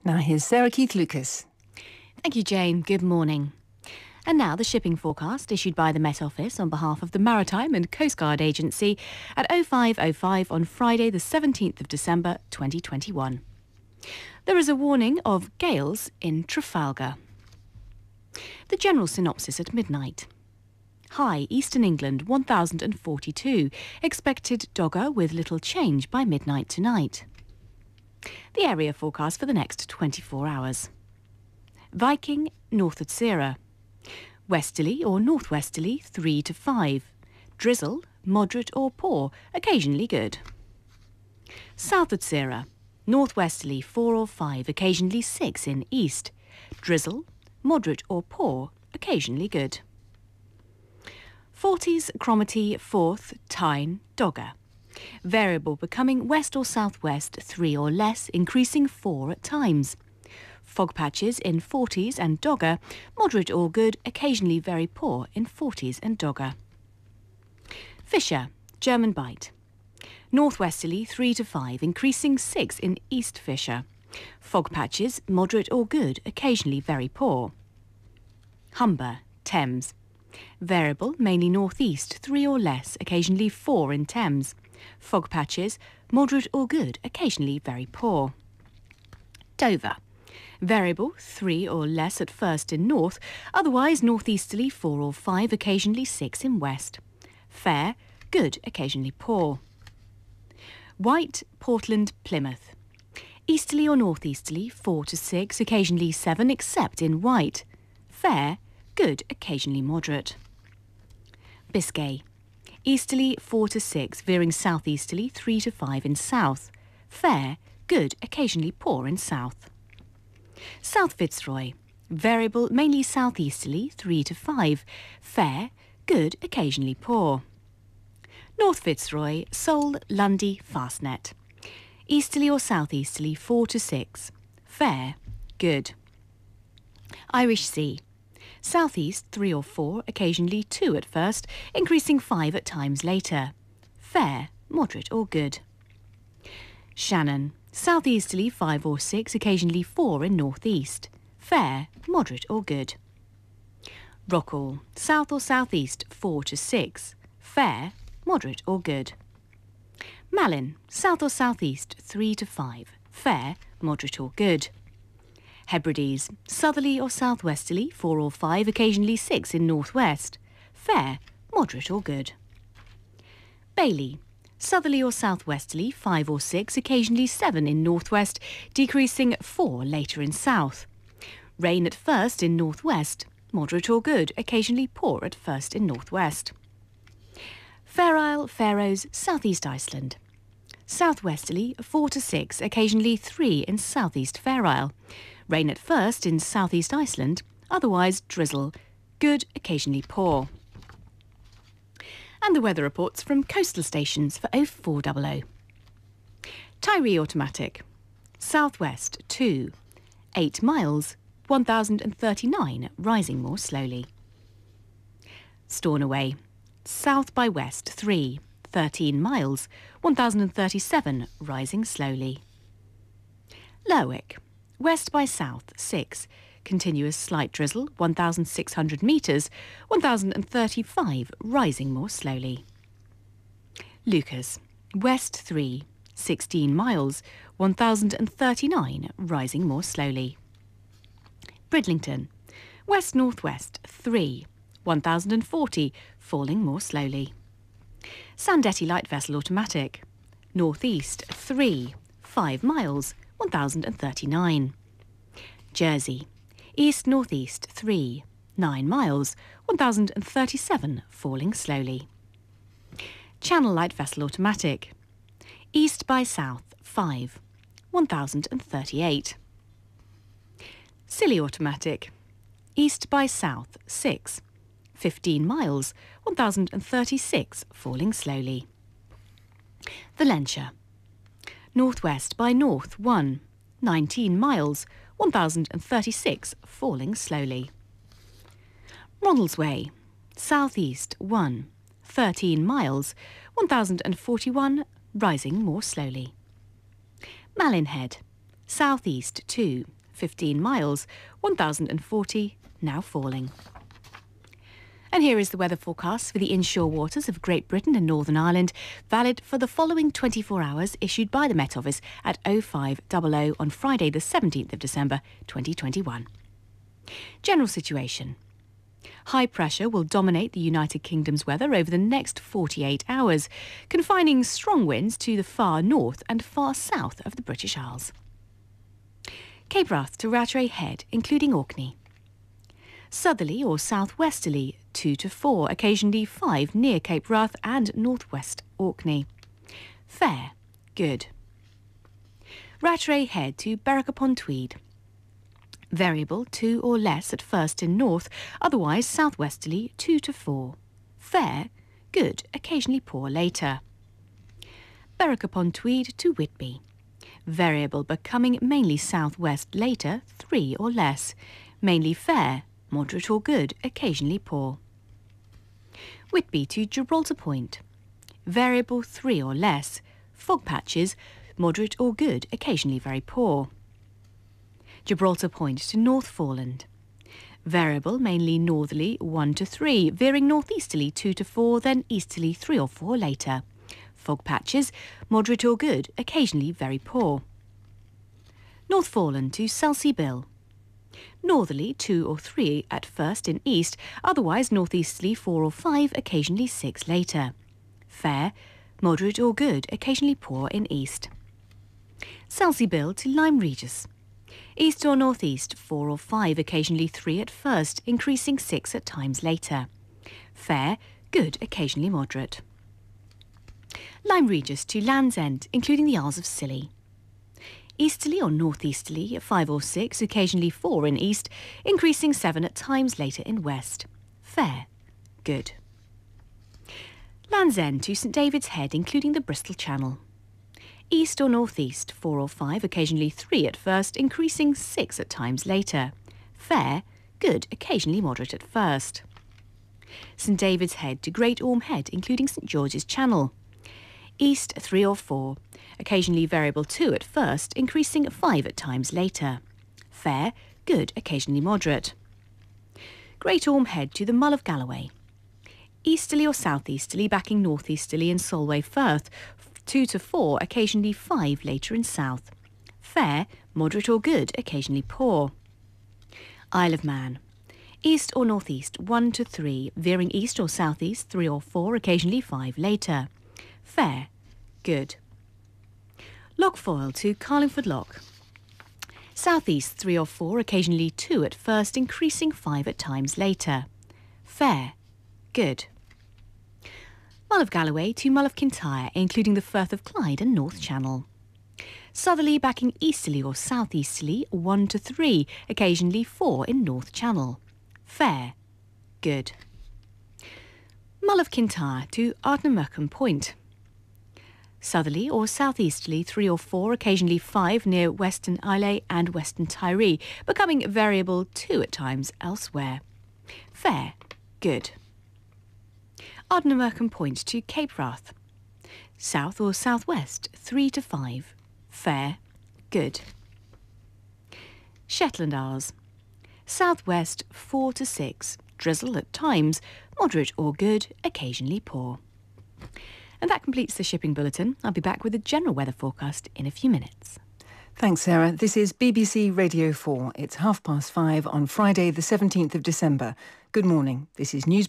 Now here's Sarah Keith-Lucas. Thank you, Jane. Good morning. And now the shipping forecast issued by the Met Office on behalf of the Maritime and Coast Guard Agency at 05:05 on Friday the 17th of December 2021. There is a warning of gales in Trafalgar. The general synopsis at midnight. High Eastern England 1042, expected Dogger with little change by midnight tonight. The area forecast for the next 24 hours. Viking north at Sierra. Westerly or northwesterly 3 to 5. Drizzle, moderate or poor, occasionally good. South at Sierra. Northwesterly 4 or 5, occasionally 6 in east. Drizzle, moderate or poor, occasionally good. 40s Cromarty 4th, Tyne, Dogger. Variable becoming west or southwest 3 or less, increasing 4 at times. Fog patches in 40s and Dogger, moderate or good, occasionally very poor in 40s and Dogger. Fisher, German Bight. Northwesterly 3 to 5, increasing 6 in East Fisher. Fog patches, moderate or good, occasionally very poor. Humber, Thames. Variable, mainly northeast, 3 or less, occasionally 4 in Thames. Fog patches, moderate or good, occasionally very poor. Dover. Variable, 3 or less at first in north, otherwise northeasterly 4 or 5, occasionally 6 in west. Fair, good, occasionally poor. White, Portland, Plymouth. Easterly or northeasterly 4 to 6, occasionally 7 except in White. Fair, good, occasionally moderate. Biscay. Easterly 4 to 6, veering southeasterly 3 to 5 in south. Fair, good, occasionally poor in south. South Fitzroy. Variable, mainly southeasterly 3 to 5. Fair, good, occasionally poor. North Fitzroy, Seoul, Lundy, Fastnet. Easterly or southeasterly 4 to 6. Fair, good. Irish Sea. Southeast 3 or 4, occasionally 2 at first, increasing 5 at times later. Fair, moderate or good. Shannon. Southeasterly 5 or 6, occasionally 4 in northeast. Fair, moderate or good. Rockall. South or southeast 4 to 6. Fair, moderate or good. Malin. South or southeast 3 to 5. Fair, moderate or good. Hebrides. Southerly or southwesterly 4 or 5, occasionally 6 in northwest. Fair, moderate or good. Bailey. Southerly or southwesterly 5 or 6, occasionally 7 in northwest, decreasing 4 later in south. Rain at first in northwest, moderate or good, occasionally poor at first in northwest. Fair Isle, Faroes, southeast Iceland. Southwesterly 4 to 6, occasionally 3 in southeast Fair Isle. Rain at first in southeast Iceland, otherwise drizzle, good, occasionally poor. And the weather reports from coastal stations for 0400. Tyree Automatic. Southwest 2, 8 miles, 1039, rising more slowly. Stornoway. South by west 3, 13 miles, 1037, rising slowly. Lerwick. West by south 6, continuous slight drizzle, 1,600 metres, 1,035, rising more slowly. Lucas. West 3, 16 miles, 1,039, rising more slowly. Bridlington. West-northwest 3, 1,040, falling more slowly. Sandetti Light Vessel Automatic. Northeast 3, 5 miles, 1,039. Jersey. East-northeast 3, 9 miles, 1,037, falling slowly. Channel Light Vessel Automatic. East by south 5, 1,038. Scilly Automatic. East by south 6, 15 miles, 1,036, falling slowly. Valentia. Northwest by north 1, 19 miles, 1,036, falling slowly. Ronaldsway. Southeast 1, 13 miles, 1,041, rising more slowly. Malinhead. Southeast 2, 15 miles, 1,040, now falling. And here is the weather forecast for the inshore waters of Great Britain and Northern Ireland, valid for the following 24 hours, issued by the Met Office at 0500 on Friday the 17th of December 2021. General situation. High pressure will dominate the United Kingdom's weather over the next 48 hours, confining strong winds to the far north and far south of the British Isles. Cape Wrath to Rattray Head, including Orkney. Southerly or southwesterly 2 to 4, occasionally 5 near Cape Wrath and northwest Orkney. Fair, good. Rattray Head to Berwick-upon-Tweed. Variable 2 or less at first in north, otherwise southwesterly 2 to 4. Fair, good, occasionally poor later. Berwick-upon-Tweed to Whitby. Variable becoming mainly southwest later 3 or less. Mainly fair, moderate or good, occasionally poor. Whitby to Gibraltar Point. Variable 3 or less. Fog patches, moderate or good, occasionally very poor. Gibraltar Point to North Foreland. Variable mainly northerly 1 to 3, veering northeasterly 2 to 4, then easterly 3 or 4 later. Fog patches, moderate or good, occasionally very poor. North Foreland to Selsey Bill. Northerly 2 or 3 at first in east, otherwise northeasterly 4 or 5, occasionally 6 later. Fair, moderate or good, occasionally poor in east. Selsey Bill to Lyme Regis. East or northeast 4 or 5, occasionally 3 at first, increasing 6 at times later. Fair, good, occasionally moderate. Lyme Regis to Land's End, including the Isles of Scilly. Easterly or northeasterly 5 or 6, occasionally 4 in east, increasing 7 at times later in west. Fair, good. Land's End to St David's Head, including the Bristol Channel. East or northeast 4 or 5, occasionally 3 at first, increasing 6 at times later. Fair, good, occasionally moderate at first. St David's Head to Great Orme Head, including St George's Channel. East 3 or 4, occasionally variable 2 at first, increasing 5 at times later. Fair, good, occasionally moderate. Great Orme Head to the Mull of Galloway. Easterly or southeasterly, backing northeasterly in Solway Firth, 2 to 4, occasionally 5 later in south. Fair, moderate or good, occasionally poor. Isle of Man. East or northeast 1 to 3, veering east or southeast 3 or 4, occasionally 5 later. Fair, good. Lochfoyle to Carlingford Loch. Southeast 3 or 4, occasionally 2 at first, increasing 5 at times later. Fair, good. Mull of Galloway to Mull of Kintyre, including the Firth of Clyde and North Channel. Southerly backing easterly or southeasterly 1 to 3, occasionally 4 in North Channel. Fair, good. Mull of Kintyre to Ardnamurchan Point. Southerly or southeasterly 3 or 4, occasionally 5 near Western Islay and Western Tiree, becoming variable 2 at times elsewhere. Fair, good. Ardnamurchan Point to Cape Wrath. South or southwest 3 to 5. Fair, good. Shetland Isles. Southwest 4 to 6. Drizzle at times, moderate or good, occasionally poor. And that completes the shipping bulletin. I'll be back with a general weather forecast in a few minutes. Thanks, Sarah. This is BBC Radio 4. It's 5:30 on Friday, the 17th of December. Good morning. This is News.